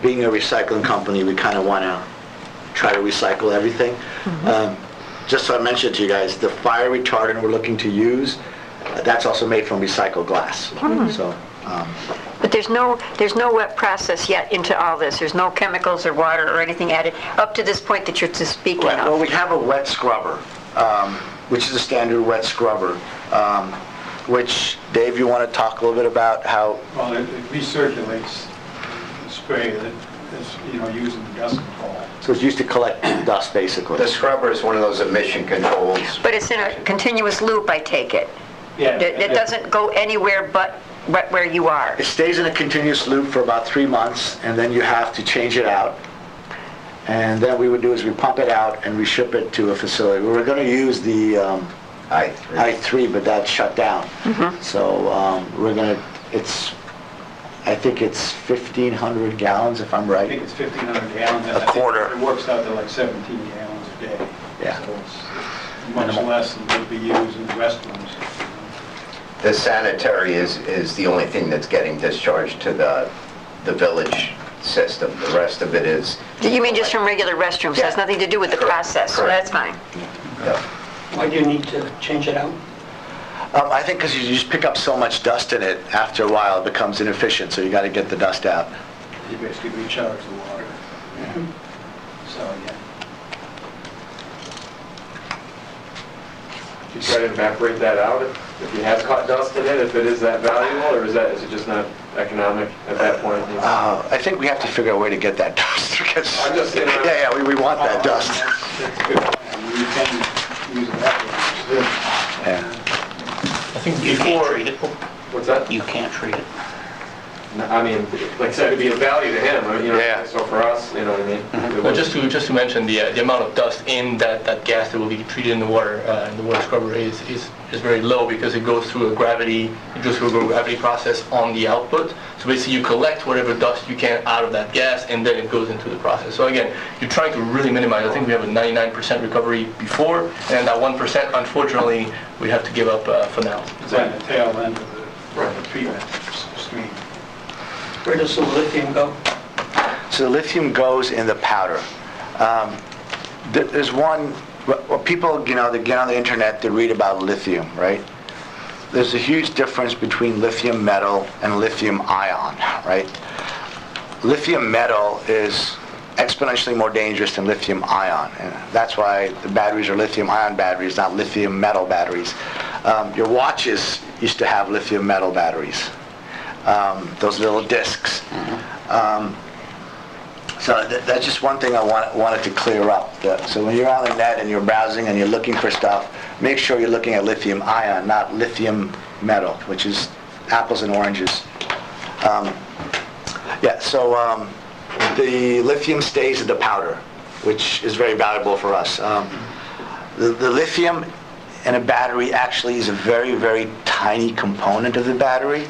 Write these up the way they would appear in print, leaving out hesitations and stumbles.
being a recycling company, we kind of want to try to recycle everything. Just so I mentioned to you guys, the fire retardant we're looking to use, that's also made from recycled glass. So. But there's no wet process yet into all this. There's no chemicals or water or anything added up to this point that you're just speaking of. Well, we have a wet scrubber, which is a standard wet scrubber, which, Dave, you want to talk a little bit about how... Well, it recirculates the spray that is, used in dust control. So it's used to collect dust, basically. The scrubber is one of those emission controls. But it's in a continuous loop, I take it. Yeah. It doesn't go anywhere but where you are. It stays in a continuous loop for about 3 months, and then you have to change it out. And then what we would do is we pump it out and we ship it to a facility. We were going to use the I3, but that's shut down. So we're going to, I think it's 1,500 gallons, if I'm right. I think it's 1,500 gallons. A quarter. It works out to like 17 gallons a day. Yeah. So it's much less than would be used in the restrooms. The sanitary is the only thing that's getting discharged to the village system. The rest of it is... You mean just from regular restrooms? It has nothing to do with the process, so that's fine. Yeah. Why do you need to change it out? I think because you just pick up so much dust in it, after a while it becomes inefficient, so you got to get the dust out. You basically recharge the water. So, yeah. You try to evaporate that out if you have caught dust in it, if it is that valuable, or is it just not economic at that point? I think we have to figure out a way to get that dust, because... I'm just saying... we want that dust. That's good. You can use it that way. Yeah. I think you can't treat it. What's that? You can't treat it. I mean, like I said, it'd be a value to him, Yeah. So for us, you know what I mean? But just to mention, the amount of dust in that gas that will be treated in the water scrubber is very low, because it goes through a gravity process on the output. So basically you collect whatever dust you can out of that gas, and then it goes into the process. So again, you're trying to really minimize. I think we have a 99% recovery before, and that 1%, unfortunately, we have to give up for now. It's at the tail end of the treatment stream. Where does the lithium go? So the lithium goes in the powder. There's one, well, people, they get on the internet, they read about lithium, right? There's a huge difference between lithium metal and lithium ion, right? Lithium metal is exponentially more dangerous than lithium ion, and that's why the batteries are lithium ion batteries, not lithium metal batteries. Your watches used to have lithium metal batteries. Those little discs. So that's just one thing I wanted to clear up. So when you're on the net and you're browsing and you're looking for stuff, make sure you're looking at lithium ion, not lithium metal, which is apples and oranges. So the lithium stays in the powder, which is very valuable for us. The lithium in a battery actually is a very, very tiny component of the battery.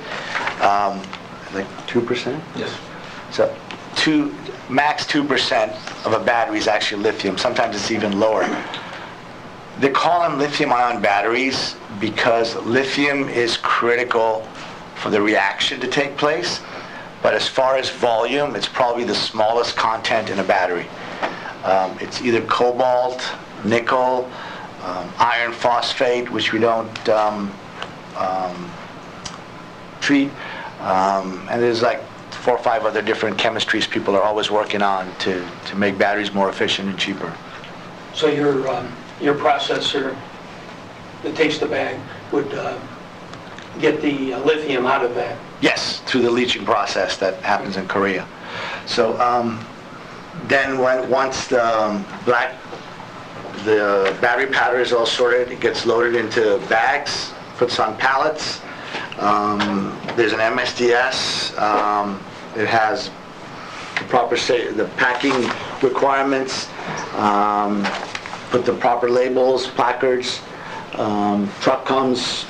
Like 2%? Yes. So max 2% of a battery is actually lithium. Sometimes it's even lower. They call them lithium-ion batteries because lithium is critical for the reaction to take place. But as far as volume, it's probably the smallest content in a battery. It's either cobalt, nickel, iron phosphate, which we don't treat. And there's like 4 or 5 other different chemistries people are always working on to make batteries more efficient and cheaper. So your processor that takes the bag would get the lithium out of that? Yes, through the leaching process that happens in Korea. So then once the battery powder is all sorted, it gets loaded into bags, puts on pallets. There's an MSDS. It has the proper the packing requirements. Put the proper labels, placards. Truck comes.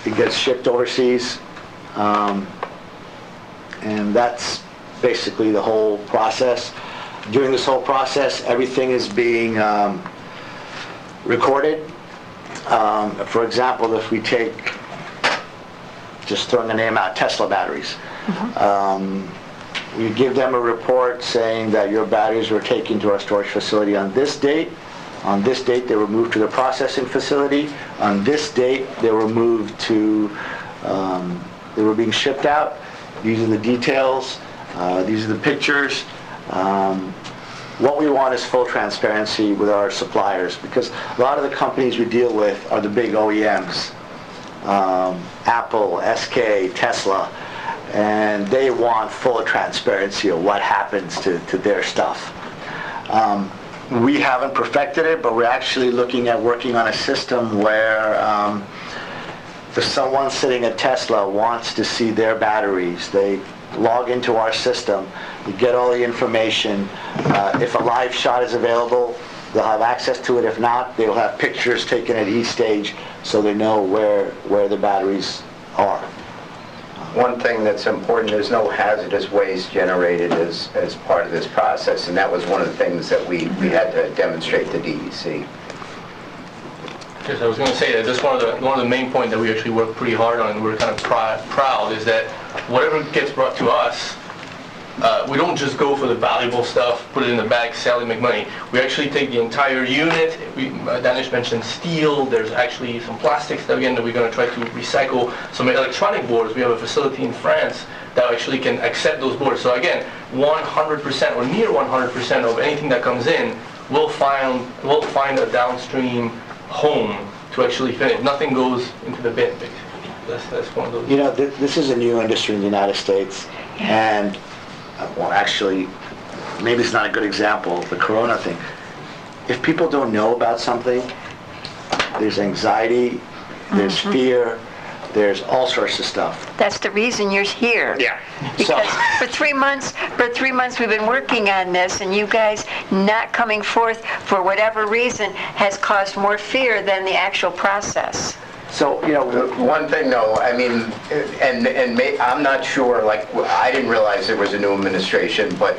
It gets shipped overseas. And that's basically the whole process. During this whole process, everything is being recorded. For example, if we take, just throwing the name out, Tesla batteries. We give them a report saying that your batteries were taken to our storage facility on this date. On this date, they were moved to the processing facility. On this date, they were moved to, they were being shipped out. These are the details. These are the pictures. What we want is full transparency with our suppliers, because a lot of the companies we deal with are the big OEMs. Apple, SK, Tesla, and they want full transparency of what happens to their stuff. We haven't perfected it, but we're actually looking at working on a system where if someone sitting at Tesla wants to see their batteries, they log into our system, we get all the information. If a live shot is available, they'll have access to it. If not, they'll have pictures taken at each stage so they know where the batteries are. One thing that's important, there's no hazardous waste generated as part of this process, and that was one of the things that we had to demonstrate to DEC. Yes, I was going to say that that's one of the main points that we actually work pretty hard on, and we're kind of proud, is that whatever gets brought to us, we don't just go for the valuable stuff, put it in the bag, sell it, make money. We actually take the entire unit. Danish mentioned steel. There's actually some plastics that, again, that we're going to try to recycle. Some electronic boards. We have a facility in France that actually can accept those boards. So again, 100% or near 100% of anything that comes in will find a downstream home to actually fit it. Nothing goes into the bin, basically. That's one of those. You know, this is a new industry in the United States, and well, actually, maybe it's not a good example, the corona thing. If people don't know about something, there's anxiety, there's fear, there's all sorts of stuff. That's the reason you're here. Yeah. Because for 3 months we've been working on this, and you guys not coming forth for whatever reason has caused more fear than the actual process. So, you know, One thing though, I mean, I'm not sure, like, I didn't realize there was a new administration, but,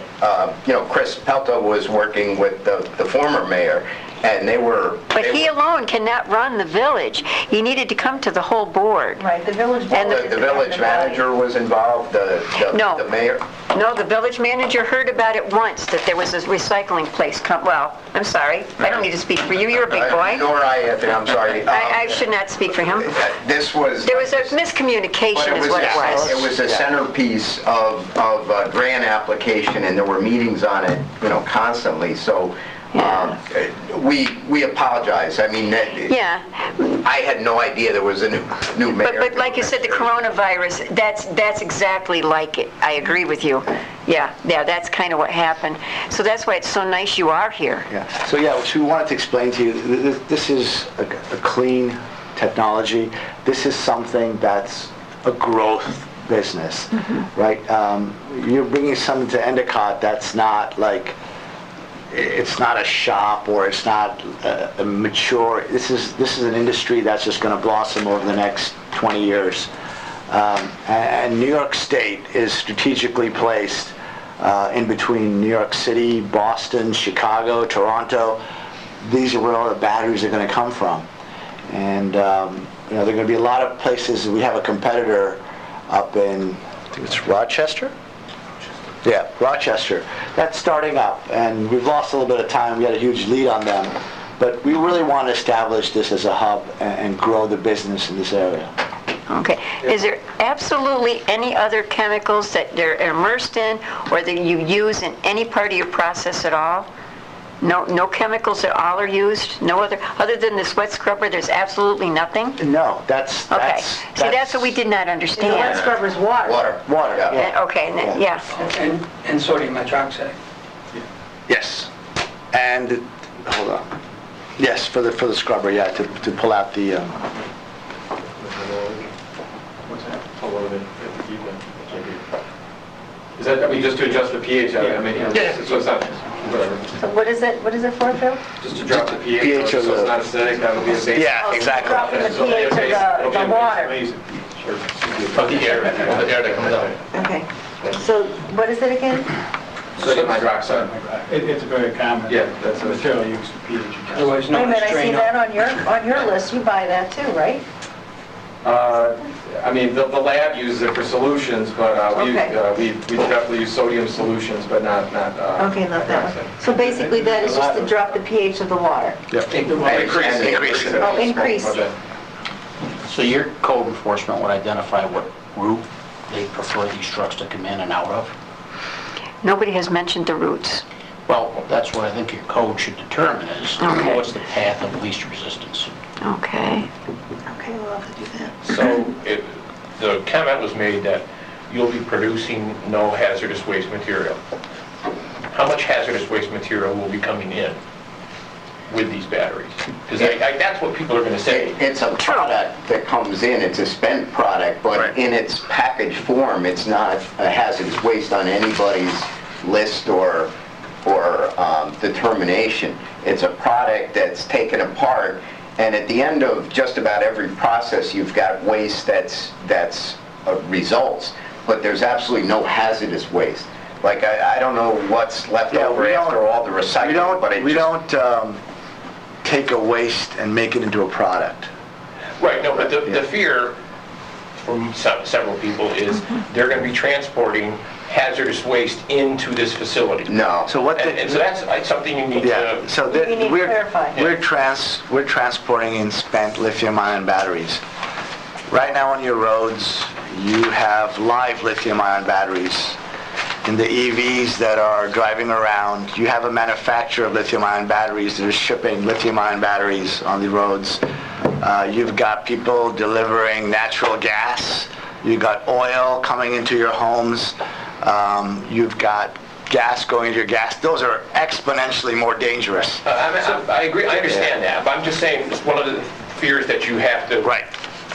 you know, Chris Pelto was working with the former mayor, and they were... But he alone cannot run the village. He needed to come to the whole board. Right, the village board. And The village manager was involved, No. the mayor. No, the village manager heard about it once, that there was this recycling place well, I'm sorry, I don't need to speak for you, you're a big boy. Nor I, Anthony, I'm sorry. I should not speak for him. This was... There was a miscommunication is what it was. It was a centerpiece of a grant application, and there were meetings on it, you know, constantly, so we apologize. I mean, Yeah. I had no idea there was a new mayor. But like you said, the coronavirus, that's exactly like it. I agree with you. Yeah, that's kind of what happened. So that's why it's so nice you are here. yeah. So we wanted to explain to you, this is a clean technology. This is something that's a growth business, right? You're bringing something to Endicott that's not like, it's not a shop, or it's not a mature. This is an industry that's just going to blossom over the next 20 years. And New York State is strategically placed in between New York City, Boston, Chicago, Toronto. These are where all the batteries are going to come from. And you know, there are going to be a lot of places. We have a competitor up in, I think it's Rochester? Yeah, Rochester. That's starting up, and we've lost a little bit of time. We had a huge lead on them, but we really want to establish this as a hub and grow the business in this area. Okay. Is there absolutely any other chemicals that they're immersed in or that you use in any part of your process at all? No chemicals at all are used? No other than this wet scrubber, there's absolutely nothing? No, that's... Okay. See, that's what we did not The wet understand. scrubber's water. Water, Yeah. yeah. Okay, and then, yeah. And sodium hydroxide. Yes. And, hold on. Yes, for the scrubber, yeah, to pull out the... What's that? How low they have to keep them? I can't hear. Is that, I mean, just to adjust the pH of it? I mean, you know, so it's not, whatever. So what is it for, Bill? Just to drop the pH, pH so of it's the- not acidic, that would be a basic. Yeah, exactly. Dropping the pH of the water. Of the air that comes out. Okay. So what is it again? Sodium hydroxide. It's a very common Yeah, that's a- material used for pH adjustment. Otherwise Wait a known minute, as I see strain that on your list. You buy that too, right? I mean, the lab uses it for solutions, but we definitely use sodium solutions, but not. Okay, not that one. So basically, that is just to drop the pH of the water. Increase it. Oh, increase. So your code enforcement would identify what route they prefer these trucks to come in and out of? Nobody has mentioned the routes. Well, that's what I think your code should determine is Okay. what's the path of least resistance. Okay. Okay, we'll have to do that. So the comment was made that you'll be producing no hazardous waste material. How much hazardous waste material will be coming in with these batteries? Because that's what people are going to say. It's a product that comes in, it's a spent product, but in its packaged form, it's not a hazardous waste on anybody's list or determination. It's a product that's taken apart, and at the end of just about every process, you've got waste that's results, but there's absolutely no hazardous waste. Like, I don't know what's left over after all the recycling, but we don't take a waste and make it into a product. Right, no, but the fear from several people is they're going to be transporting hazardous waste into this facility. No. So what And so that's something you need to... So You need to clarify. we're transporting in spent lithium-ion batteries. Right now on your roads, you have live lithium-ion batteries. In the EVs that are driving around, you have a manufacturer of lithium-ion batteries that is shipping lithium-ion batteries on the roads. You've got people delivering natural gas. You've got oil coming into your homes. You've got gas going into your gas. Those are exponentially more dangerous. I agree, I understand that, but I'm just saying, it's one of the fears that you have to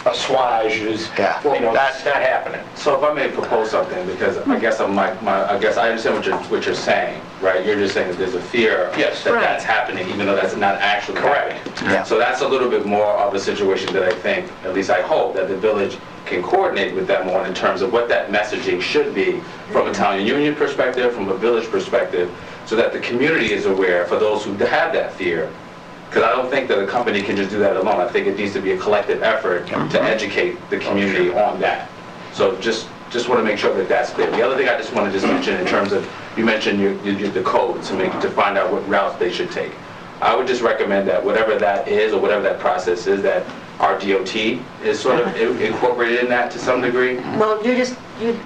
assuage is, Yeah. that's not happening. So if I may propose something, because I guess I guess I understand what you're saying, right? You're just saying that there's a fear Yes. that Right. that's happening, even though that's not actually Correct. happening. Yeah. So that's a little bit more of a situation that I think, at least I hope, that the village can coordinate with them on in terms of what that messaging should be from a town and union perspective, from a village perspective, so that the community is aware for those who have that fear. Because I don't think that a company can just do that alone. I think it needs to be a collective effort to educate the community on that. So just want to make sure that that's clear. The other thing I just want to just mention in terms of, you mentioned the code to find out what routes they should take. I would just recommend that whatever that is or whatever that process is, that our DOT is sort of incorporated in that to some degree. Well,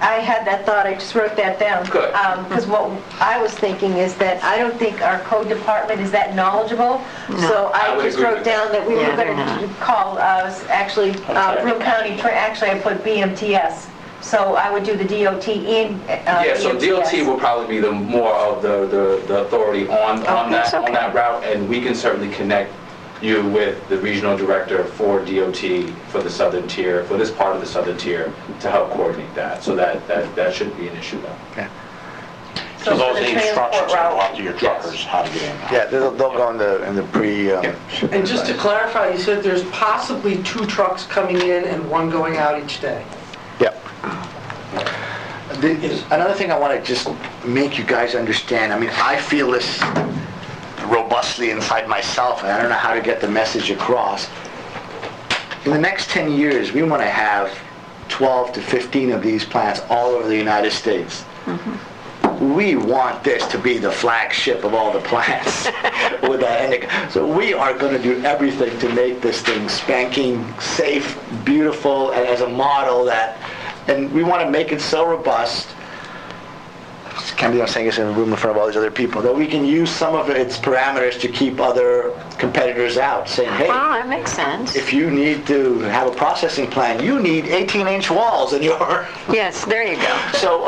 I had that thought, I just wrote that down. Good. Because what I was thinking is that I don't think our code department is that knowledgeable. So I I would just agree wrote with down that we were Yeah, going they're to not. call, actually, Broome County, actually I put BMTS. So I would do the DOT in Yeah, so DOT BMTS. will probably be the more of the authority on that's that okay. route, and we can certainly connect you with the regional director for DOT for the southern tier, for this part of the southern tier, to help coordinate that. So that shouldn't be an issue though. So those for the instructions transport go route. out to your truckers how to get in. Yeah, they'll go in the pre... And just to clarify, you said there's possibly 2 trucks coming in and 1 going out each day. Yep. Another thing I want to just make you guys understand, I mean, I feel this robustly inside myself, and I don't know how to get the message across. In the next 10 years, we want to have 12 to 15 of these plants all over the United States. We want this to be the flagship of all the plants with Endicott. So we are going to do everything to make this thing spanking safe, beautiful, and as a model that, and we want to make it so robust. Can't believe I'm saying this in a room in front of all these other people, that we can use some of its parameters to keep other competitors out, saying, hey, Well, that makes sense. if you need to have a processing plant, you need 18-inch walls in your... Yes, there you go. So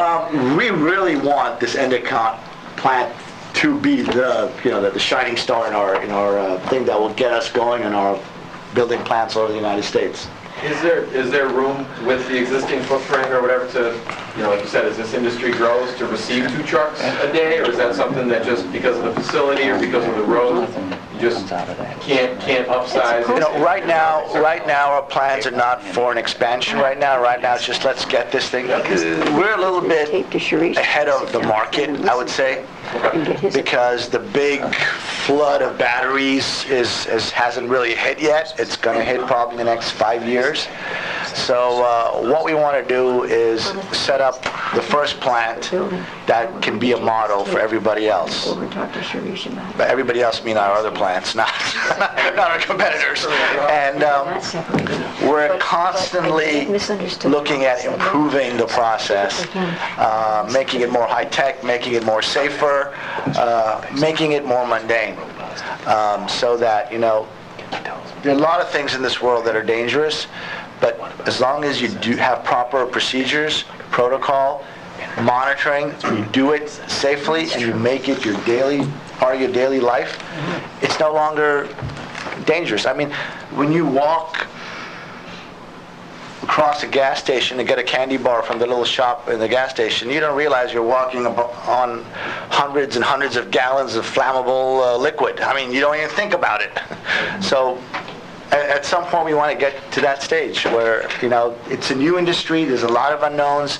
we really want this Endicott plant to be the shining star in our thing that will get us going in our building plants all over the United States. Is there room with the existing footprint or whatever to, like you said, as this industry grows, to receive 2 trucks a day, or is that something that just because of the facility or because of the road, you just can't upsize? Right now our plans are not for an expansion right now. Right now it's just let's get this thing. We're a little bit Tape to Sharice. ahead of the market, I would say, because the big flood of batteries hasn't really hit yet. It's going to hit probably in the next 5 years. So what we want to do is set up the first plant that can be a model for everybody else. Over and talk to Sharish about it. But everybody else mean our other plants, not our competitors. And Not separated. we're constantly looking at improving the process, making it more high-tech, making it more safer, making it more mundane, so that, you know, there are a lot of things in this world that are dangerous, but as long as you do have proper procedures, protocol, monitoring, you do it safely, and you make it your daily, part of your daily life, it's no longer dangerous. I mean, when you walk across a gas station to get a candy bar from the little shop in the gas station, you don't realize you're walking on hundreds and hundreds of gallons of flammable liquid. I mean, you don't even think about it. So at some point we want to get to that stage where, you know, it's a new industry, there's a lot of unknowns,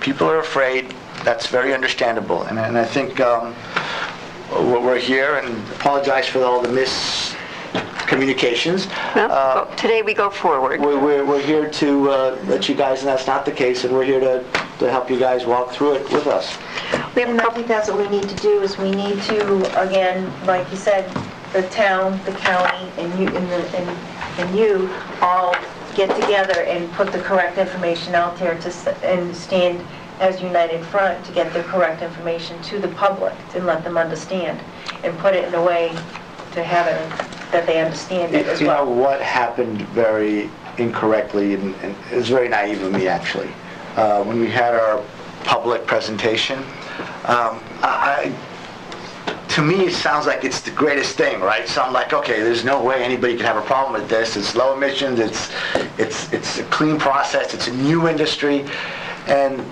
people are afraid, that's very understandable. And I think we're here, and apologize for all the miscommunications. No, today we go forward. We're here to let you guys know that's not the case, and we're here to help you guys walk through it with us. And I think that's what we need to do, is we need to, again, like you said, the town, the county, and you all get together and put the correct information out there and stand as united front to get the correct information to the public and let them understand, and put it in a way to have it that they understand it as You know well. what happened very incorrectly, and it was very naive of me actually, when we had our public presentation. To me, it sounds like it's the greatest thing, right? So I'm like, okay, there's no way anybody can have a problem with this. It's low emissions. It's a clean process. It's a new industry, and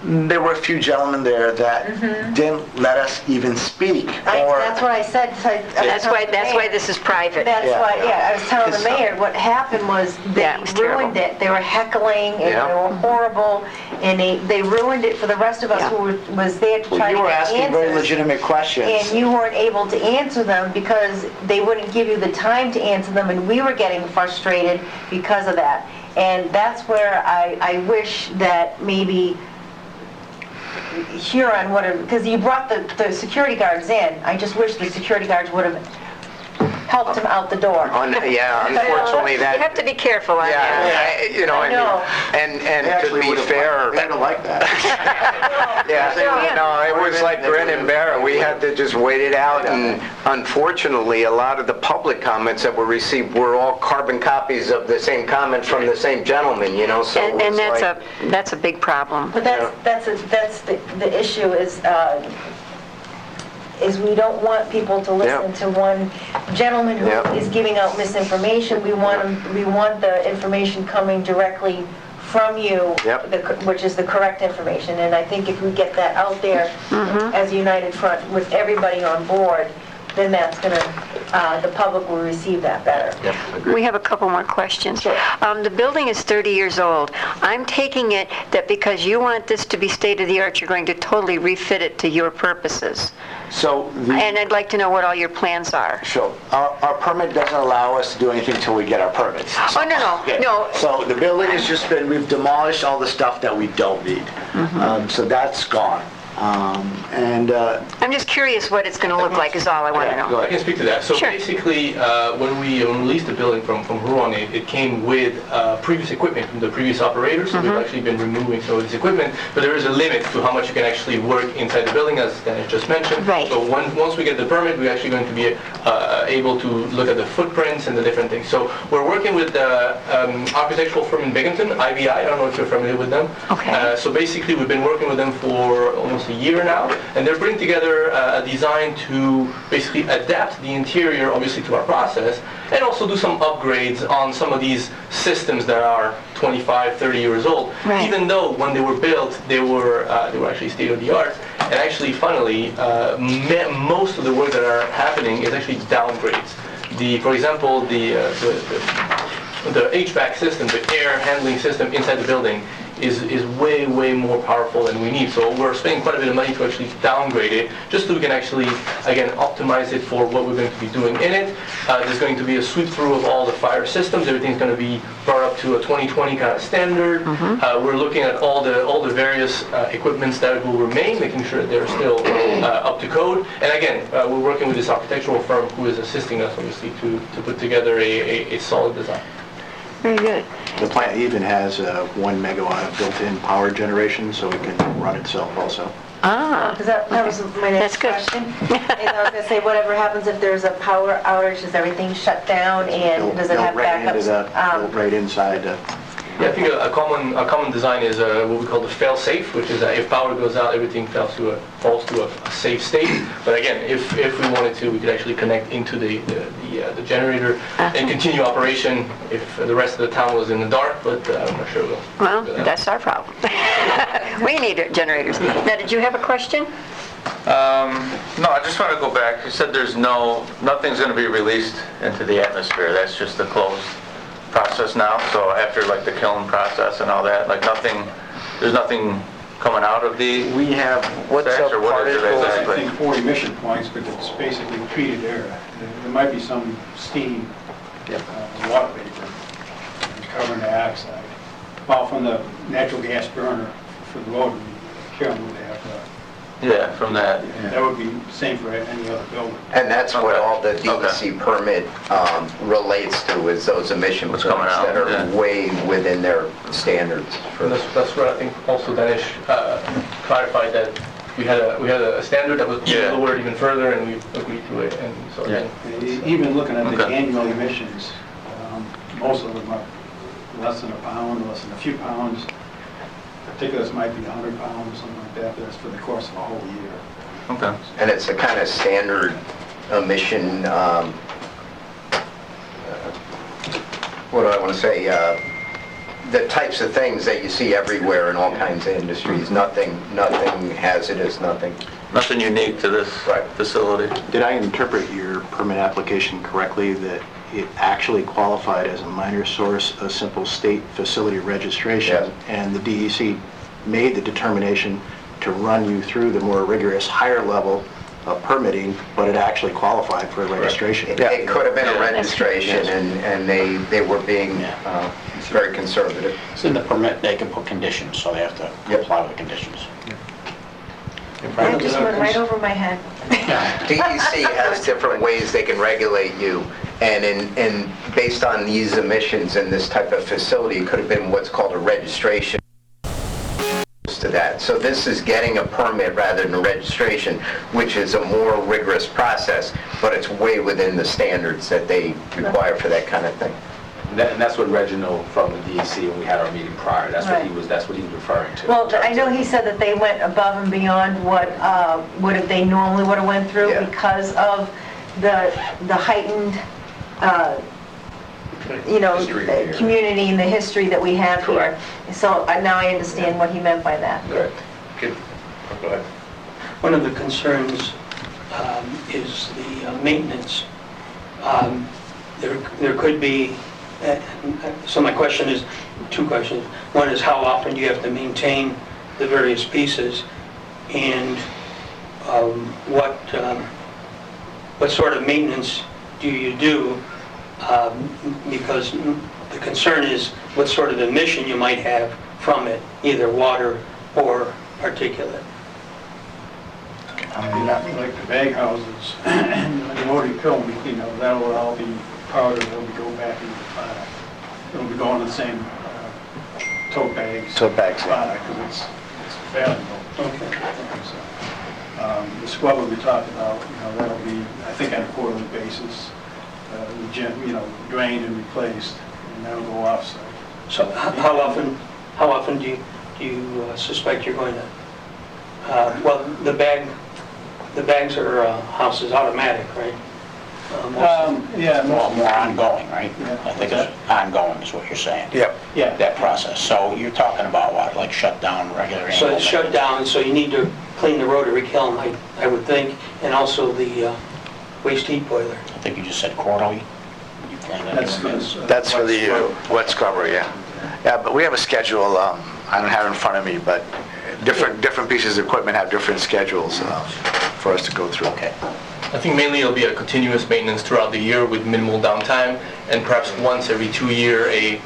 there were a few gentlemen there that didn't let us even speak. That's what I said. That's why this is private. That's why, I was telling the mayor, what happened was they Yeah, it was terrible. ruined it. They were heckling, and they were horrible, and they ruined it for the rest of us Yeah. who was there to try You to were get asking very answers. legitimate questions. And you weren't able to answer them because they wouldn't give you the time to answer them, and we were getting frustrated because of that. And that's where I wish that maybe Huron would have, because you brought the security guards in, I just wish the security guards would have helped him out the door. Unfortunately, You that, have to be careful on that. you know, I know. and They to actually be would have fair, They don't like that. no, it was like grin and bear it. We had to just wait it out, and unfortunately, a lot of the public comments that were received were all carbon copies of the same comment from the same gentleman, you know, so And it was that's a big problem. But that's the issue is we don't want people to listen to one gentleman who is giving out misinformation. We want the information coming directly from you, which is the correct information. And I think if we get that out there as a united front with everybody on board, then that's gonna, the public will receive that better. We have a couple more questions. The building is 30 years old. I'm taking it that because you want this to be state-of-the-art, you're going to totally refit it to your purposes. So And I'd like to know what all your plans are. Sure. Our permit doesn't allow us to do anything until we get our permits. Oh, no. So the building has just been, we've demolished all the stuff that we don't need. So that's gone. I'm just curious what it's going to look like is all I want to know. I can speak to that. So Sure. basically, when we released the building from Huron, it came with previous equipment from the previous operators. So we've actually been removing some of this equipment, but there is a limit to how much you can actually work inside the building, as Dennis just mentioned. Right. So once we get the permit, we're actually going to be able to look at the footprints and the different things. So we're working with the architectural firm in Binghamton, IBI. I don't know if you're familiar with them. Okay. So basically, we've been working with them for almost a year now, and they're putting together a design to basically adapt the interior, obviously, to our process, and also do some upgrades on some of these systems that are 25, 30 years old. Right. Even though when they were built, they were actually state-of-the-art. And actually, funnily, most of the work that are happening is actually downgrades. For example, the HVAC system, the air handling system inside the building, is way, way more powerful than we need. So we're spending quite a bit of money to actually downgrade it, just so we can actually, again, optimize it for what we're going to be doing in it. There's going to be a sweep through of all the fire systems. Everything's going to be brought up to a 2020 kind of standard. We're looking at all the various equipments that will remain, making sure that they're still up to code. And again, we're working with this architectural firm who is assisting us, obviously, to put together a solid design. Very good. The plant even has 1 megawatt of built-in power generation, so it can run itself also. Ah, Because that was my next That's good. question. And I was going to say, whatever happens if there's a power outage, is everything shut down and does it have Built right into backups? built right inside. Yeah, I think a common design is what we call the fail-safe, which is that if power goes out, everything falls to a safe state. But again, if we wanted to, we could actually connect into the generator and continue operation if the rest of the town was in the dark, but I'm not sure we'll. well, do that. that's our problem. We need generators. Now, did you have a question? No, I just want to go back. You said nothing's going to be released into the atmosphere. That's just a closed process now. So after like the kiln process and all that, like there's nothing coming out of the. We have what's up or what is it I exactly? think 4 emission points, but it's basically treated air. There might be some steam, water vapor, and carbon dioxide. Well, from the natural gas burner for the motor, the kiln would have, Yeah, from that. that would be the same for any other building. And that's what Okay. all the Okay. DEC permit relates to, is those emission What's permits coming out, that are yeah. way within their standards. And that's where I think also Danish clarified that we had a standard that was Yeah. lowered even further, and we agreed to it. And so again, Even looking at the Okay. annual emissions, most of them are less than a pound, less than a few pounds. Particulars might be 100 pounds or something like that, but that's for the course of a whole year. Okay. And it's a kind of standard emission, what do I want to say, the types of things that you see everywhere in all kinds of industries, nothing hazardous, nothing. Nothing unique to this Right. facility. Did I interpret your permit application correctly, that it actually qualified as a minor source, a simple state facility registration? Yes. And the DEC made the determination to run you through the more rigorous, higher level of permitting, but it actually qualified for a registration? It could have been a Yeah. registration, and they were being very conservative. It's in the permit, they can put conditions, so they have to Yep. comply with the conditions. That just went right over my head. DEC has different ways they can regulate you, and based on these emissions in this type of facility, it could have been what's called a registration to that. So this is getting a permit rather than a registration, which is a more rigorous process, but it's way within the standards that they require for that kind of thing. And that's what Reginald from the DEC, when we had our meeting prior, that's what he was referring to. Well, I know he said that they went above and beyond what they normally would have went through Yeah. because of the heightened, History here. community and the history that we have here. Correct. So now I understand what he meant by that. Correct. Go ahead. One of the concerns is the maintenance. There could be, so my question is, 2 questions. One is, how often do you have to maintain the various pieces? And what sort of maintenance do you do? Because the concern is what sort of emission you might have from it, either water or particulate. Like the bag houses, and the motor kiln, that'll all be powder, that'll be going back into the product. It'll be going to the same tote bags. Tote bags, yeah. Product, because it's valuable. Okay. The scrubber we talked about, that'll be, I think, on a quarterly basis, drained and replaced, and that'll go off-site. So how often do you suspect you're going to, well, the bags are house is automatic, right? Yeah, Well, more ongoing, right? Yeah. I think it's ongoing is what you're saying. Yep. yeah. That process. So you're talking about what, like shut down regular So annual it's shut maintenance? down, so you need to clean the rotary kiln, I would think, and also the waste heat boiler. I think you just said quarterly. You plan that That's doing for that? That's for the wet scrubber, yeah. Yeah, but we have a schedule, I don't have it in front of me, but different pieces of equipment have different schedules for us to go through. Okay. I think mainly it'll be a continuous maintenance throughout the year with minimal downtime, and perhaps once every 2 years, a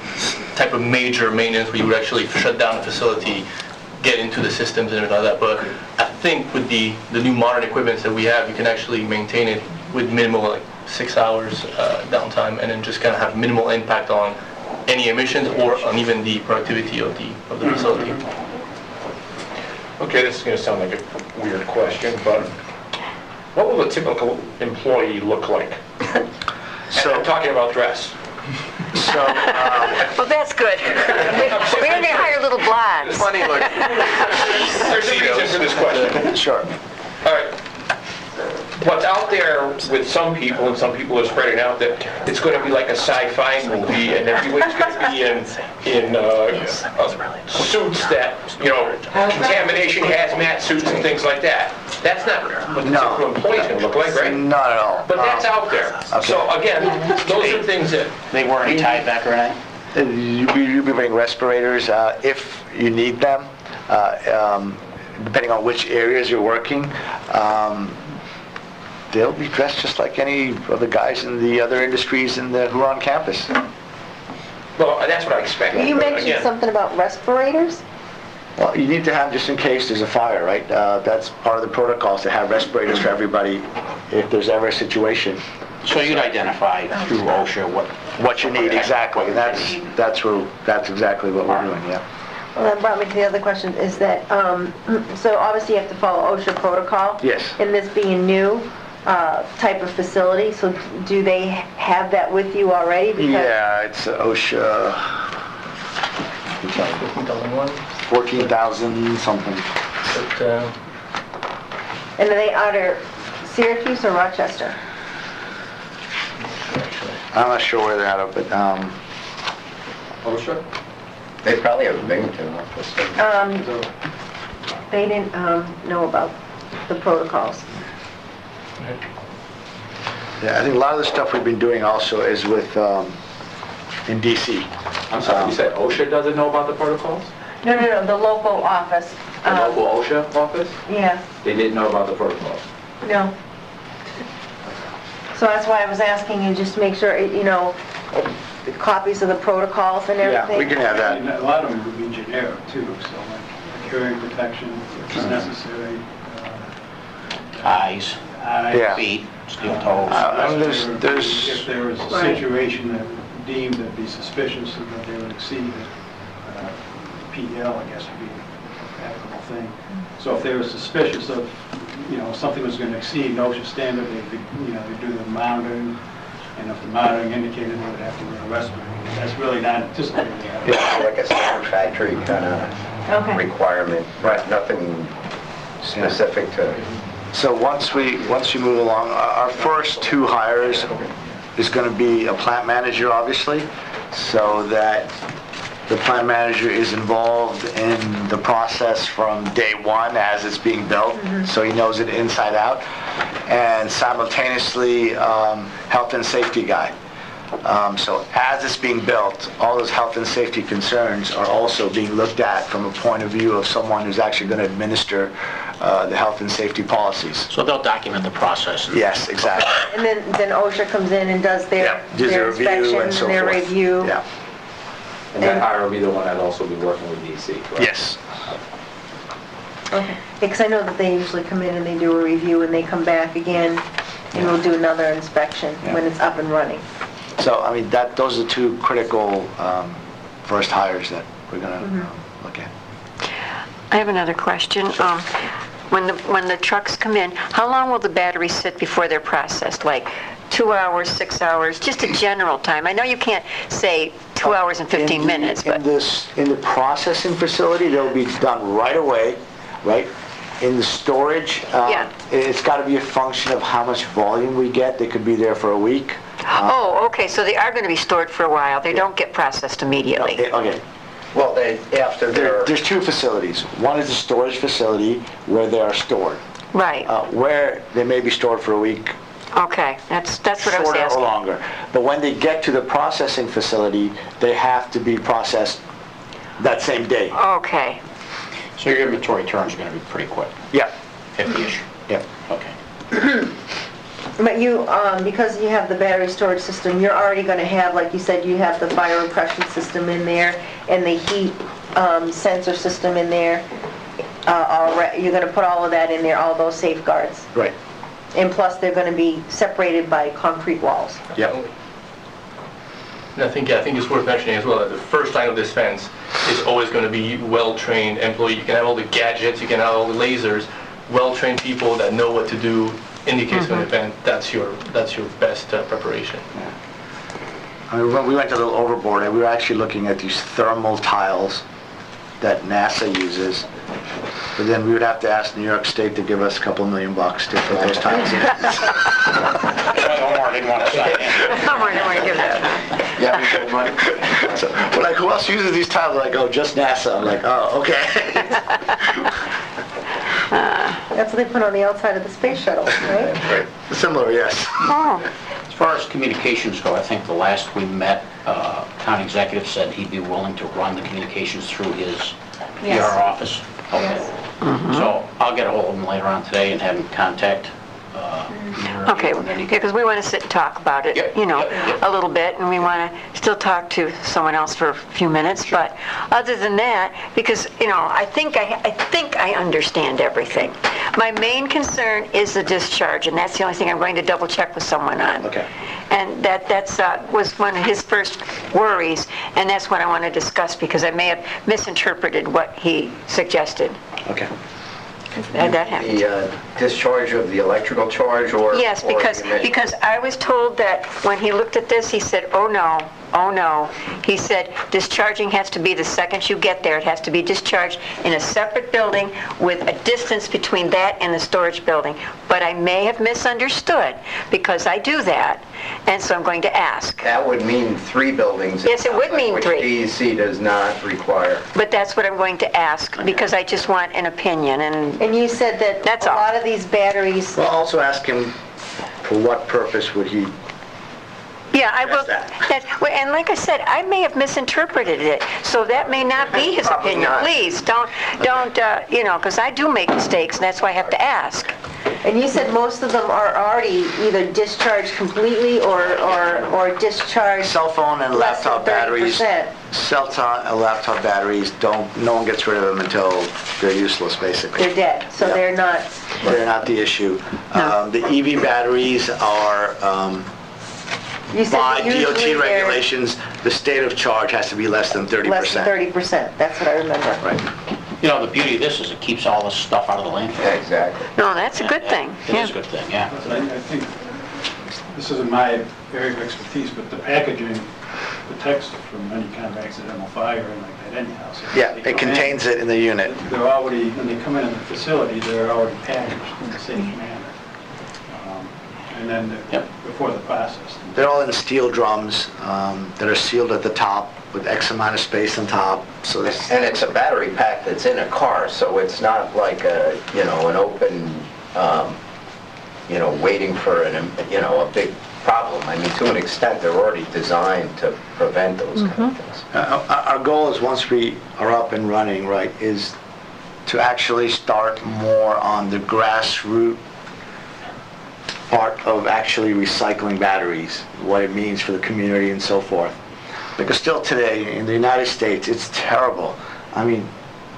type of major maintenance where you would actually shut down the facility, get into the systems and everything like that. But I think with the new modern equipment that we have, you can actually maintain it with minimal, like 6 hours downtime, and then just kind of have minimal impact on any emissions or on even the productivity of the facility. Okay, this is going to sound like a weird question, but what will a typical employee look like? So I'm talking about dress. So, Well, that's good. We're going to hire little blondes. funny look. There's a reason for this question. Sure. All right. What's out there with some people, and some people are spreading out, that it's going to be like a sci-fi movie, and everybody's going to be in suits that, contamination, hazmat suits and things like that. That's not what the typical employee's going to look like, right? Not at all. But that's out there. Okay. So again, those are things that... They wear any tie back or anything? You'll be wearing respirators if you need them, depending on which areas you're working. They'll be dressed just like any of the guys in the other industries who are on campus. Well, that's what I expected. You but mentioned again, something about respirators? Well, you need to have just in case there's a fire, right? That's part of the protocols, to have respirators for everybody if there's ever a situation. So you'd identify through OSHA What you need, exactly. And that's exactly what we're doing, yeah. Well, that brought me to the other question, is that, so obviously you have to follow OSHA protocol? Yes. In this being new type of facility, so do they have that with you already? Because Yeah, it's OSHA, 14,000 something. But, And are they out of Syracuse or Rochester? I'm not sure where they're at, but OSHA? They probably have a Binghamton office. They didn't know about the protocols. yeah, I think a lot of the stuff we've been doing also is with in DC. I'm sorry, you said OSHA doesn't know about the protocols? No, the local office. The local OSHA office? Yeah, They didn't know about the protocols. no. So that's why I was asking you, just to make sure, the copies of the protocols and Yeah, everything. we can have that. And a lot of them would be generic too, so like hearing protection if it's necessary. eyes, Yeah. feet, steel toes? There's If there was a Right. situation that deemed to be suspicious and that they would exceed PL, I guess would be an applicable thing. So if they were suspicious of, something was going to exceed OSHA standard, they do the monitoring, and if the monitoring indicated, they would have to wear a respirator. That's really not anticipated. Like a standard factory kind of Okay. requirement, right? Nothing specific to... So once we move along, our first 2 hires is going to be a plant manager, obviously, so that the plant manager is involved in the process from day one as it's being built, so he knows it inside out, and simultaneously health and safety guy. So as it's being built, all those health and safety concerns are also being looked at from a point of view of someone who's actually going to administer the health and safety policies. So they'll document the process. Yes, exactly. And then OSHA comes in and does their Does a review and inspections so and their forth. review. Yeah. And that hire will be the one that'll also be working with DC, correct? Yes. Okay. Because I know that they usually come in and they do a review and they come back again and we'll do another inspection when it's up and running. So, I mean, those are 2 critical first hires that we're going to look at. I have another question. When the trucks come in, how long will the batteries sit before they're processed? Like 2 hours, 6 hours, just a general time? I know you can't say 2 hours and 15 minutes, but... In the processing facility, they'll be done right away, right? In the storage, it's got to be a function of how much volume we get. They could be there for a week. Oh, okay, so they are going to be stored for a while. They don't get processed immediately. Okay. Well, after they're... There's 2 facilities. One is the storage facility where they are stored. Right. Where they may be stored for a week. Okay, that's what I was Shorter or asking. longer. But when they get to the processing facility, they have to be processed that same day. Okay. So your inventory turns are going to be pretty quick, Yeah, 50-ish? yeah. Okay. But you, because you have the battery storage system, you're already going to have, like you said, you have the fire repression system in there and the heat sensor system in there. You're going to put all of that in there, all those safeguards. Right. And plus, they're going to be separated by concrete walls. Yep. And I think it's worth mentioning as well that the first line of this fence is always going to be well-trained employee. You can have all the gadgets, you can have all the lasers, well-trained people that know what to do in the case of an event. That's your best preparation. I mean, when we went a little overboard, and we were actually looking at these thermal tiles that NASA uses, but then we would have to ask New York State to give us a couple $1 million to put those tiles in. Omar didn't want to sign in. Omar didn't want to give that. Yeah, we got money. So we're like, who else uses these tiles? They're like, oh, just NASA. I'm like, oh, okay. That's what they put on the outside of the space shuttle, right? Right. Similar, yes. Oh, As far as communications go, I think the last we met, county executive said he'd be willing to run the communications through his Yes. PR office. Okay. So I'll get a hold of him later on today and have him contact okay, because we want to sit and talk about it, Yep, you know, yep, yep. a little bit, and we want to still talk to someone else for a few minutes, but other than that, because, you know, I think I understand everything. My main concern is the discharge, and that's the only thing I'm going to double check with someone on. Okay. And that's was one of his first worries, and that's what I want to discuss, because I may have misinterpreted what he suggested. Okay. That happened. The discharge of the electrical charge or... Yes, or because the emission? because I was told that when he looked at this, he said, oh no. He said, discharging has to be the second you get there. It has to be discharged in a separate building with a distance between that and the storage building. But I may have misunderstood, because I do that, and so I'm going to ask. That would mean 3 buildings. Yes, it would mean 3. Which DEC does not require. But that's what I'm going to ask, because I just want an opinion, and And you said that That's a all. lot of these batteries, Well, also ask him for what purpose would he... yeah, I will, That's well, and like I said, I may have misinterpreted it, so that may not be his Probably opinion. not. Please, don't, you know, because I do make mistakes, and that's why I have to ask. and you said most of them are already either discharged completely or discharged Cell phone and less than laptop batteries. 30%. Cell phone and laptop batteries no one gets rid of them until they're useless, basically. They're dead, so Yeah. they're not, They're not the issue. The EV batteries are, you said by that usually DOT they're regulations, the state of charge has to be less than 30%. less than 30%, that's what I remember. Right. You know, the beauty of this is it keeps all this stuff out of the landfill. Yeah, exactly. No, that's a good thing. It Yeah. is a good thing, yeah. I think, this isn't my area of expertise, but the packaging protects from any kind of accidental fire and like that anyhow. So Yeah, they it come in, contains it in the unit. They're already, when they come in the facility, they're already packaged in a safe manner. And then Yep. before the process. They're all in steel drums that are sealed at the top with X amount of space on top, so this... And it's a battery pack that's in a car, so it's not like an open, waiting for a big problem. I mean, to an extent, they're already designed to prevent those kind of things. Our goal is, once we are up and running, right, is to actually start more on the grassroots part of actually recycling batteries, what it means for the community and so forth. Because still today, in the United States, it's terrible. I mean,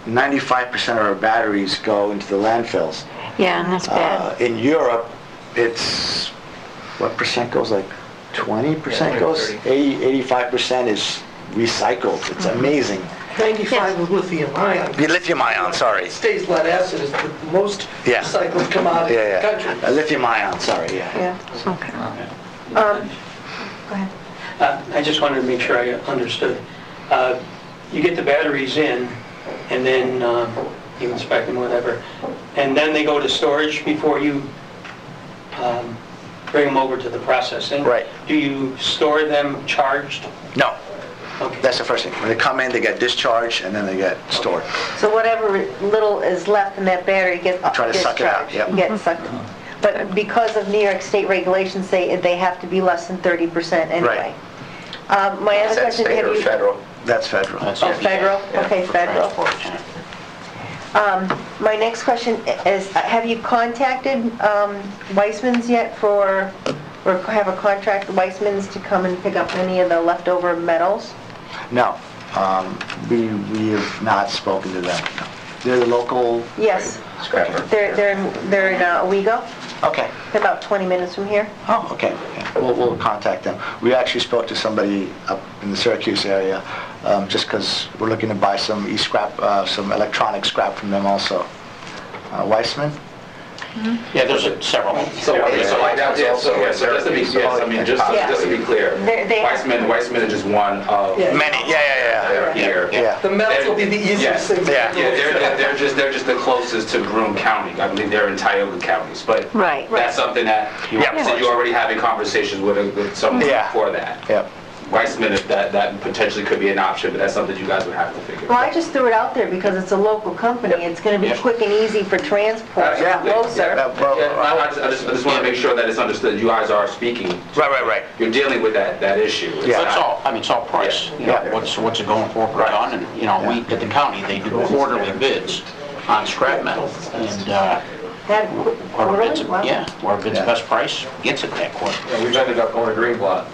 95% of our batteries go into the landfills. Yeah, and that's bad. In Europe, it's, what percent goes, like 20% goes? 85% is recycled. It's amazing. 95 with lithium ion. Lithium ion, sorry. States lead acid is the most Yeah. recycled commodity in the Yeah, country. yeah. Lithium ion, sorry, yeah. Yeah. Okay. Go ahead. I just wanted to make sure I understood. You get the batteries in, and then you inspect them, whatever, and then they go to storage before you bring them over to the processing? Right. Do you store them charged? No, Okay. that's the first thing. When they come in, they get discharged, and then they get stored. So whatever little is left in that battery gets Try to suck it out, discharged, yep. gets sucked. But because of New York State regulations, they have to be less than 30% anyway. My Is other that question, state have or you... federal? That's federal. That's Oh, it. federal? Yeah, Okay, for federal. transport, yeah. My next question is, have you contacted Weissman's yet or have a contract with Weissman's to come and pick up any of the leftover metals? No, we have not spoken to them. No. They're the local... Yes. Scrapper. They're in Owego. Okay. They're about 20 minutes from here. Oh, okay. Yeah. We'll contact them. We actually spoke to somebody up in the Syracuse area, just because we're looking to buy some e-scrap, some electronic scrap from them also. Weissman? Yeah, there's several. So just to be, just to be clear, They- Weissman is just one of Yeah. Many, yeah. here. Yeah. The metals will be the easiest thing to do. Yeah. They're just the closest to Broome County. I believe they're in Tioga counties, but Right. that's something that you Yeah. said you're already having conversations with someone Yeah. for that. Yeah. Weissman, if that potentially could be an option, but that's something you guys would have to figure Well, out. I just threw it out there because it's a local company. It's going to be Yep. quick and easy for transport, Absolutely. closer. Well, I just want to make sure that it's understood. You guys are speaking. Right. You're dealing with that issue. It's Yeah. But it's not- all, I mean, it's all price. You know, Yeah. what's it going for per ton? And, you know, we, at the county, they do quarterly bids on scrap metal. And, That whoever bids quarterly? Wow. it, yeah, whoever bids the best price gets it that quarter. Yeah, we've ended up going to green block.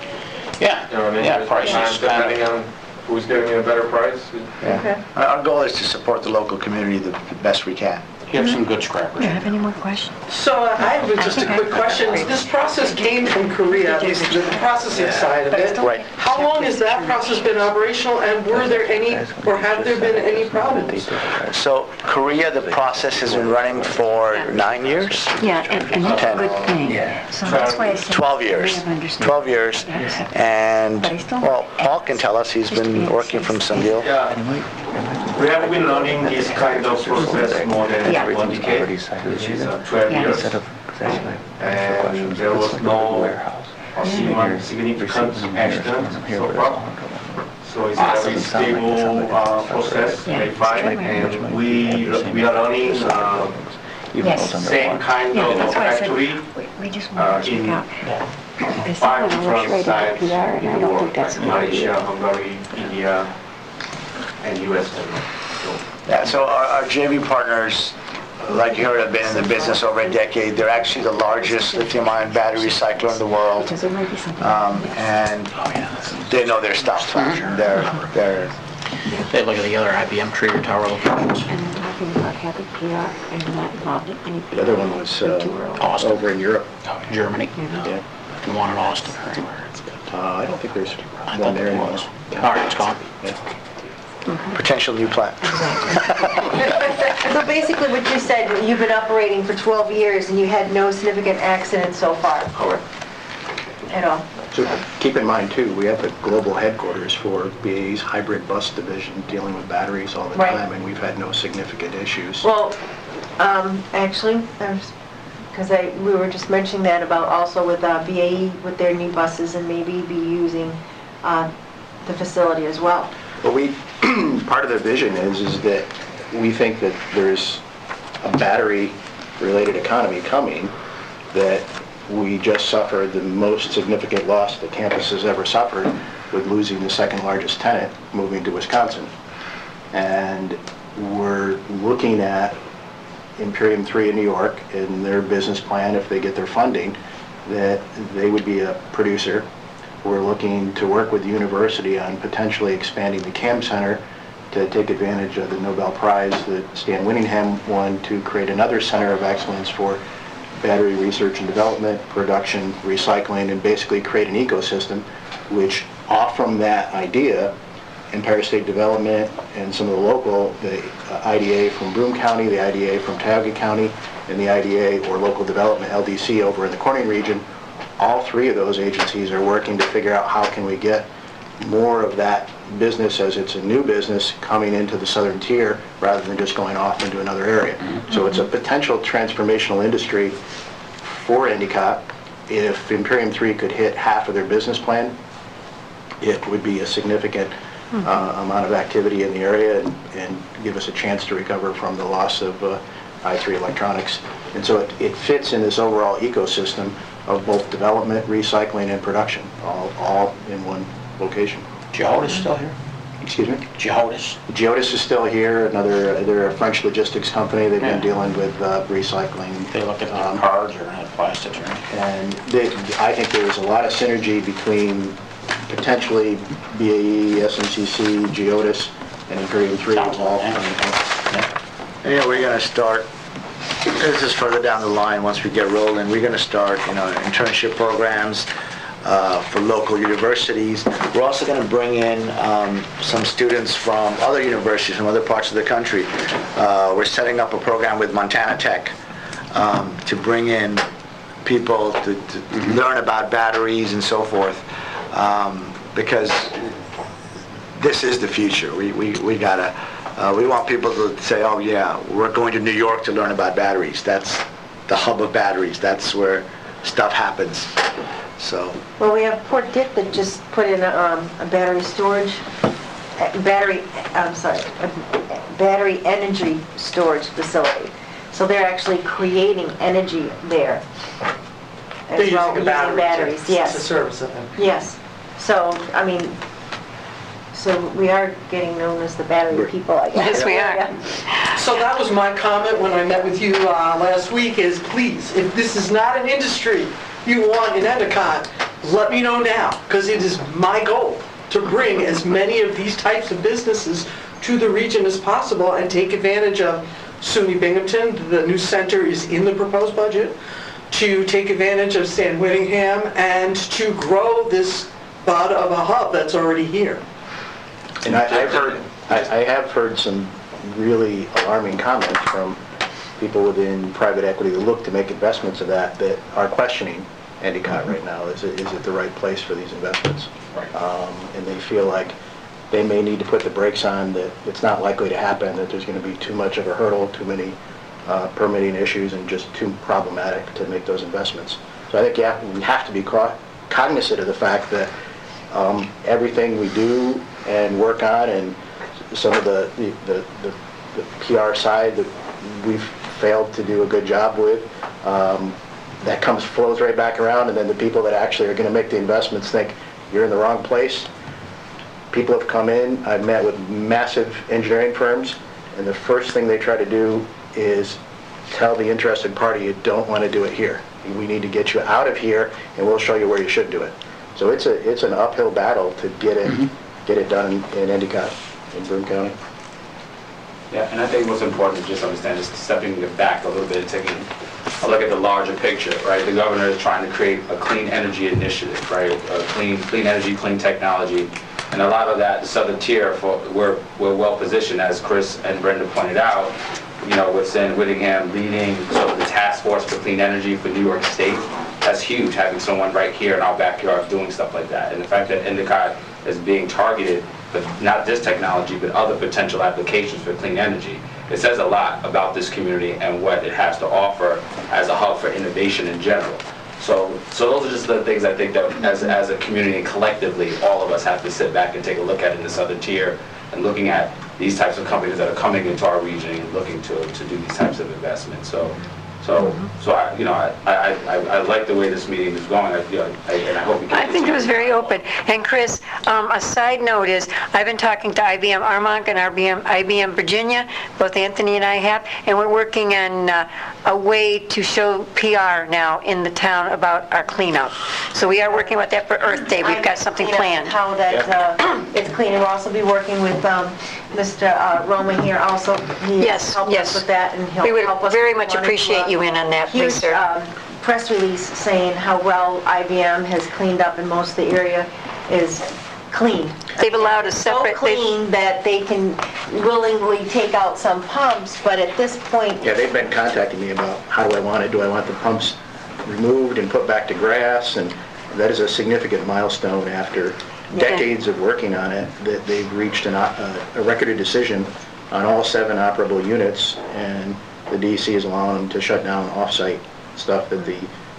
Yeah, You know what I mean? yeah, There's prices times kind depending of, on who's giving you a better price. Okay. Our goal is to support the local community the best we can. you have some good scrappers. Do you have any more questions? So I have just a quick question. This process came from Korea, the processing side of it. Right. How long has that process been operational, and were there any, or have there been any problems? So Korea, the process has been running for 9 years? Yeah, and that's a 10. good thing. So that's why I said. 12 I may years. have understood. 12 years. And, well, Paul can tell us, he's been working from Sungeel. Yeah, we have been running this kind of process more than Yeah. 1 decade, which is 12 Yeah. years. And there was no significant accident so far. So it's a very stable process, very fine, and we are running Yes. same kind Yeah, of that's why I said, factory we just want to check in out. Because 5 someone looks different right at sites PR, and I in the don't world, think that's a good idea. Malaysia, Hungary, India, and USA. Yeah, so our JV partners, like you heard, have been in the business over a decade. They're actually the largest lithium-ion battery recycler in the world. Because there might be something. And they know their stuff. They're They look at the other IBM treater tower locations. And I'm talking about having PR and not involved in anything. The other one was Austin. over in Europe. Germany. Yeah. And one in Austin. I don't think there's I one thought there there anymore. was. All right, it's gone. potential new plant. So basically what you said, you've been operating for 12 years and you had no significant accidents so far? Correct. At all? So keep in mind too, we have the global headquarters for BAE's hybrid bus division dealing with batteries all the Right. time, and we've had no significant issues. Well, actually, because we were just mentioning that about also with BAE with their new buses and maybe be using the facility as well. But part of the vision is that we think that there's a battery-related economy coming, that we just suffered the most significant loss the campus has ever suffered with losing the second largest tenant moving to Wisconsin. And we're looking at Imperium 3 in New York and their business plan, if they get their funding, that they would be a producer. We're looking to work with the university on potentially expanding the CAM Center to take advantage of the Nobel Prize that Stan Winningham won to create another center of excellence for battery research and development, production, recycling, and basically create an ecosystem, which off from that idea, Empire State Development and some of the local, the IDA from Broome County, the IDA from Tioga County, and the IDA or local development, LDC, over in the Corning region, all three of those agencies are working to figure out how can we get more of that business, as it's a new business, coming into the southern tier rather than just going off into another area. So it's a potential transformational industry for Endicott. If Imperium 3 could hit half of their business plan, it would be a significant amount of activity in the area and give us a chance to recover from the loss of i3 Electronics. And so it fits in this overall ecosystem of both development, recycling, and production, all in one location. Joe is still here? Excuse me? Geodis? Geodis is still here, they're a French logistics company. They've been dealing with recycling. They look at the cards or plastics or anything? And I think there was a lot of synergy between potentially BAE, SMCC, Geodis, and Imperium 3 Sounds all like coming that. in. Yeah, we're going to start, this is further down the line, once we get rolling, we're going to start, internship programs for local universities. We're also going to bring in some students from other universities, from other parts of the country. We're setting up a program with Montana Tech to bring in people to learn about batteries and so forth, because this is the future. We gotta, we want people to say, oh yeah, we're going to New York to learn about batteries. That's the hub of batteries. That's where stuff happens. So. Well, we have Port Dick that just put in a battery storage, battery energy storage facility. So they're actually creating energy there. They're using a battery batteries, to yes. service it. Yes. So, I mean, so we are getting known as the battery people, I guess. Yes, we are. So that was my comment when I met with you last week is, please, if this is not an industry you want in Endicott, let me know now, because it is my goal to bring as many of these types of businesses to the region as possible and take advantage of SUNY Binghamton. The new center is in the proposed budget, to take advantage of Stan Whittingham and to grow this bud of a hub that's already here. And I have heard some really alarming comments from people within private equity that look to make investments of that are questioning Endicott right now. Is it the right place for these investments? Right. And they feel like they may need to put the brakes on, that it's not likely to happen, that there's going to be too much of a hurdle, too many permitting issues, and just too problematic to make those investments. So I think we have to be cognizant of the fact that everything we do and work on, and some of the PR side that we've failed to do a good job with, that flows right back around, and then the people that actually are going to make the investments think you're in the wrong place. People have come in, I've met with massive engineering firms, and the first thing they try to do is tell the interested party you don't want to do it here. We need to get you out of here, and we'll show you where you should do it. So it's an uphill battle to get it done in Endicott, in Broome County. Yeah, and I think what's important to just understand is stepping back a little bit and taking a look at the larger picture, right? The governor is trying to create a clean energy initiative, right? A clean energy, clean technology. And a lot of that, the southern tier, we're well positioned, as Chris and Brenda pointed out, with Stan Whittingham leading sort of the task force for clean energy for New York State. That's huge, having someone right here in our backyard doing stuff like that. And the fact that Endicott is being targeted, but not this technology, but other potential applications for clean energy, it says a lot about this community and what it has to offer as a hub for innovation in general. So those are just the things I think that as a community and collectively, all of us have to sit back and take a look at in the southern tier, and looking at these types of companies that are coming into our region and looking to do these types of investments. So I like the way this meeting is going, and I hope we can. I think it was very open. And Chris, a side note is, I've been talking to IBM Armonk and IBM Virginia, both Anthony and I have, and we're working on a way to show PR now in the town about our cleanup. So we are working with that for Earth Day. We've got something planned. How that it's clean. We'll also be working with Mr. Roma here also. He Yes, helped yes. us with that, and he'll We would help us. very much appreciate you in on that, please, Huge sir. press release saying how well IBM has cleaned up, and most of the area is clean. They've allowed a separate... So clean that they can willingly take out some pumps, but at this point... Yeah, they've been contacting me about how do I want it. Do I want the pumps removed and put back to grass? And that is a significant milestone after decades of working on it, that they've reached a recorded decision on all 7 operable units, and the DEC is allowing them to shut down off-site stuff that the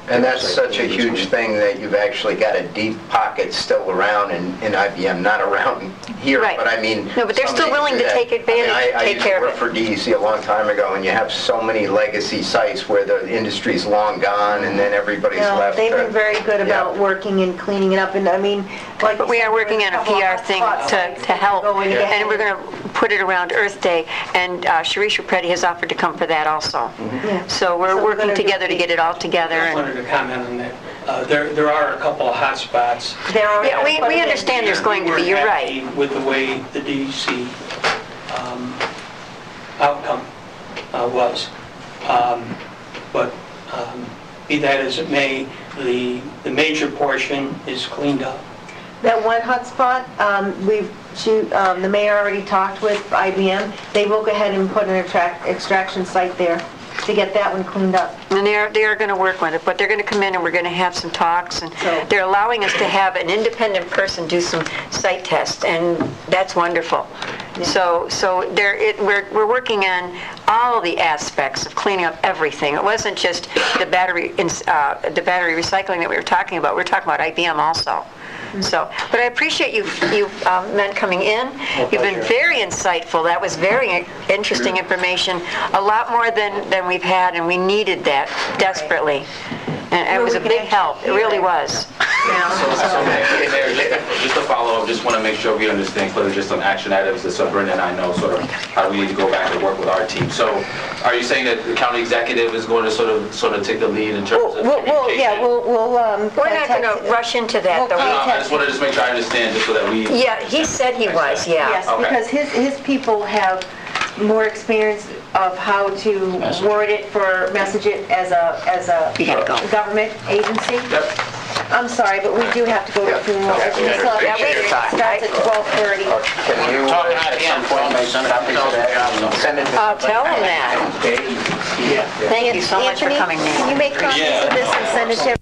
And that's such a huge thing that you've actually got a deep pocket still around in IBM, not around here, Right. but I mean... No, but they're still somebody willing do to that. take advantage, I mean, I take used to care of work it. for DEC a long time ago, and you have so many legacy sites where the industry's long gone, and then everybody's No, left. they've been very good Yeah. about working and cleaning it up, and I mean, like... But we are working on a PR thing to help, and we're going to put it around Earth Day, and Sharice Repetti has offered to come for that also. So we're So we're working gonna do together to get it all together. I And wanted to comment on that. There are a couple of hot spots. yeah, we understand there's going to be, you're right. We weren't happy with the way the DEC outcome was. But be that as it may, the major portion is cleaned up. That one hotspot, the mayor already talked with IBM. They will go ahead and put an extraction site there to get that one cleaned up. And they are going to work with it, but they're going to come in and we're going to have some talks, and they're allowing us to have an independent person do some site tests, and that's wonderful. So we're working on all the aspects of cleaning up everything. It wasn't just the battery recycling that we were talking about. We were talking about IBM also. So, but I appreciate you men coming in. You've been very insightful. That was very interesting information. A lot more than we've had, and we needed that desperately. And it was a big help. It really was. Mayor, just to follow up, just want to make sure we understand clearly just some action items that so Brenda and I know sort of how we need to go back and work with our team. So are you saying that the county executive is going to sort of take the lead in terms of communication? We're not going to rush into that, though. I just want to just make sure I understand, just so that we... Yeah, he said he was, yeah. Yes, because his people have more experience of how to word it message it as a government agency. I'm sorry, but we do have to go to the funeral. It starts at 12:30. Can you, at some point, make copies of that? Send it to I'll tell him that. Thank you so much for Anthony, coming, Nate. can you make copies of this and send it to